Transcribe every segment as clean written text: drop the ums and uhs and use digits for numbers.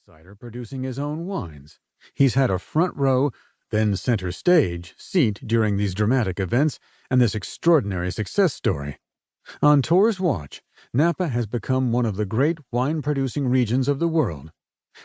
cider producing his own wines. He's had a front row, then center stage, seat during these dramatic events and this extraordinary success story. On Tor's watch, Napa has become one of the great wine-producing regions of the world.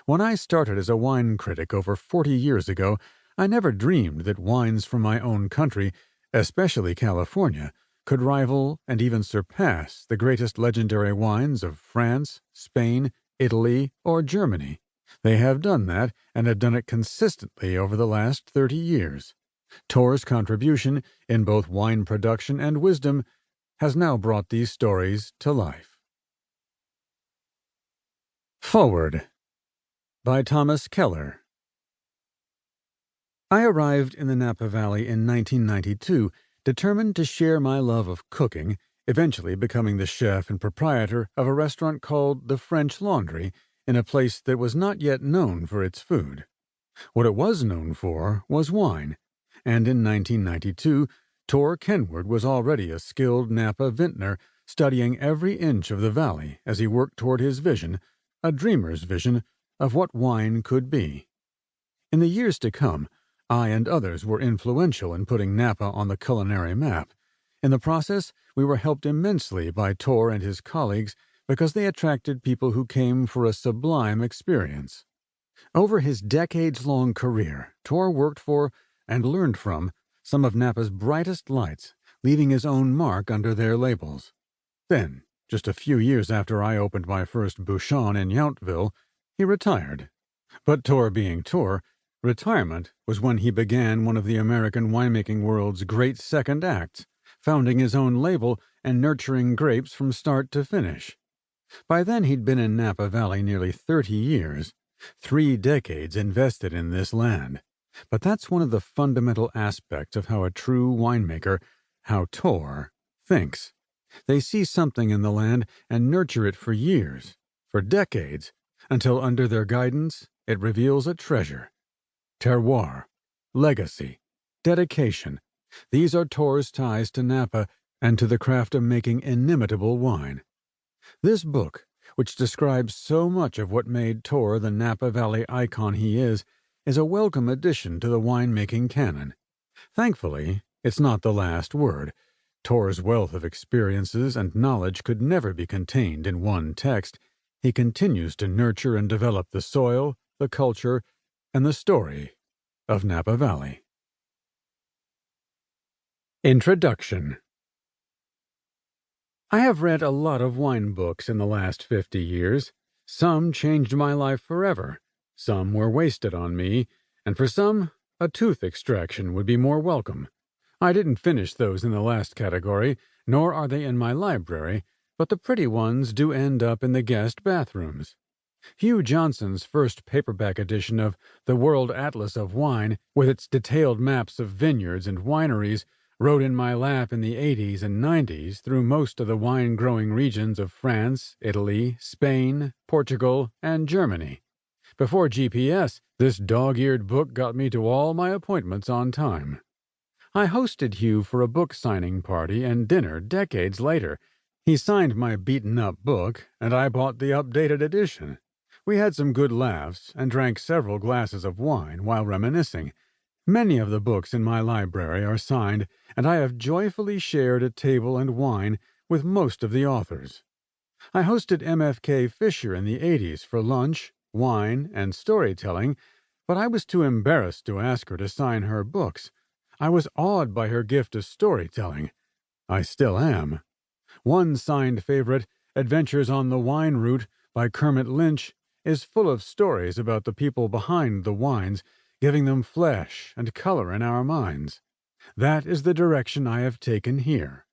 When I started as a wine critic over 40 years ago, I never dreamed that wines from my own country, especially California, could rival and even surpass the greatest legendary wines of France, Spain, Italy, or Germany. They have done that, and have done it consistently over the last 30 years. Tor's contribution, in both wine production and wisdom, has now brought these stories to life. Forward by Thomas Keller. I arrived in the Napa Valley in 1992, determined to share my love of cooking, eventually becoming the chef and proprietor of a restaurant called the French Laundry in a place that was not yet known for its food. What it was known for was wine, and in 1992, Tor Kenward was already a skilled Napa Vintner, studying every inch of the valley as he worked toward his vision, a dreamer's vision, of what wine could be. In the years to come, I and others were influential in putting Napa on the culinary map. In the process, we were helped immensely by Tor and his colleagues because they attracted people who came for a sublime experience. Over his decades-long career, Tor worked for, and learned from, some of Napa's brightest lights, leaving his own mark under their labels. Then, just a few years after I opened my first bouchon in Yountville, he retired. But Tor being Tor, retirement was when he began one of the American winemaking world's great second acts, founding his own label and nurturing grapes from start to finish. By then he'd been in Napa Valley nearly 30 years, 3 decades invested in this land. But that's one of the fundamental aspects of how a true winemaker, how Tor, thinks. They see something in the land and nurture it for years, for decades, until under their guidance it reveals a treasure. Terroir, legacy, dedication. These are Tor's ties to Napa and to the craft of making inimitable wine. This book, which describes so much of what made Tor the Napa Valley icon he is a welcome addition to the winemaking canon. Thankfully, it's not the last word. Tor's wealth of experiences and knowledge could never be contained in one text. He continues to nurture and develop the soil, the culture, and the story of Napa Valley. Introduction. I have read a lot of wine books in the last 50 years. Some changed my life forever. Some were wasted on me, and for some, a tooth extraction would be more welcome. I didn't finish those in the last category, nor are they in my library, but the pretty ones do end up in the guest bathrooms. Hugh Johnson's first paperback edition of The World Atlas of Wine, with its detailed maps of vineyards and wineries, rode in my lap in the 80s and 90s through most of the wine-growing regions of France, Italy, Spain, Portugal, and Germany. Before GPS, this dog-eared book got me to all my appointments on time. I hosted Hugh for a book signing party and dinner decades later. He signed my beaten-up book, and I bought the updated edition. We had some good laughs and drank several glasses of wine while reminiscing. Many of the books in my library are signed, and I have joyfully shared a table and wine with most of the authors. I hosted MFK Fisher in the 80s for lunch, wine, and storytelling, but I was too embarrassed to ask her to sign her books. I was awed by her gift of storytelling. I still am. One signed favorite, Adventures on the Wine Route by Kermit Lynch, is full of stories about the people behind the wines, giving them flesh and color in our minds. That is the direction I have taken here.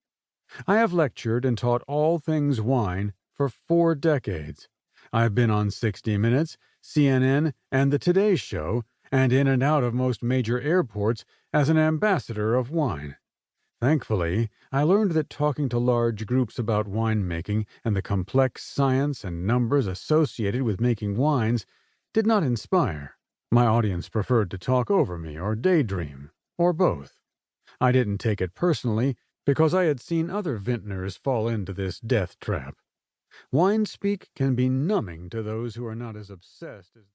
I have lectured and taught all things wine for 4 decades. I've been on 60 Minutes, CNN, and The Today Show, and in and out of most major airports as an ambassador of wine. Thankfully, I learned that talking to large groups about winemaking and the complex science and numbers associated with making wines did not inspire. My audience preferred to talk over me or daydream, or both. I didn't take it personally because I had seen other vintners fall into this death trap. Wine speak can be numbing to those who are not as obsessed as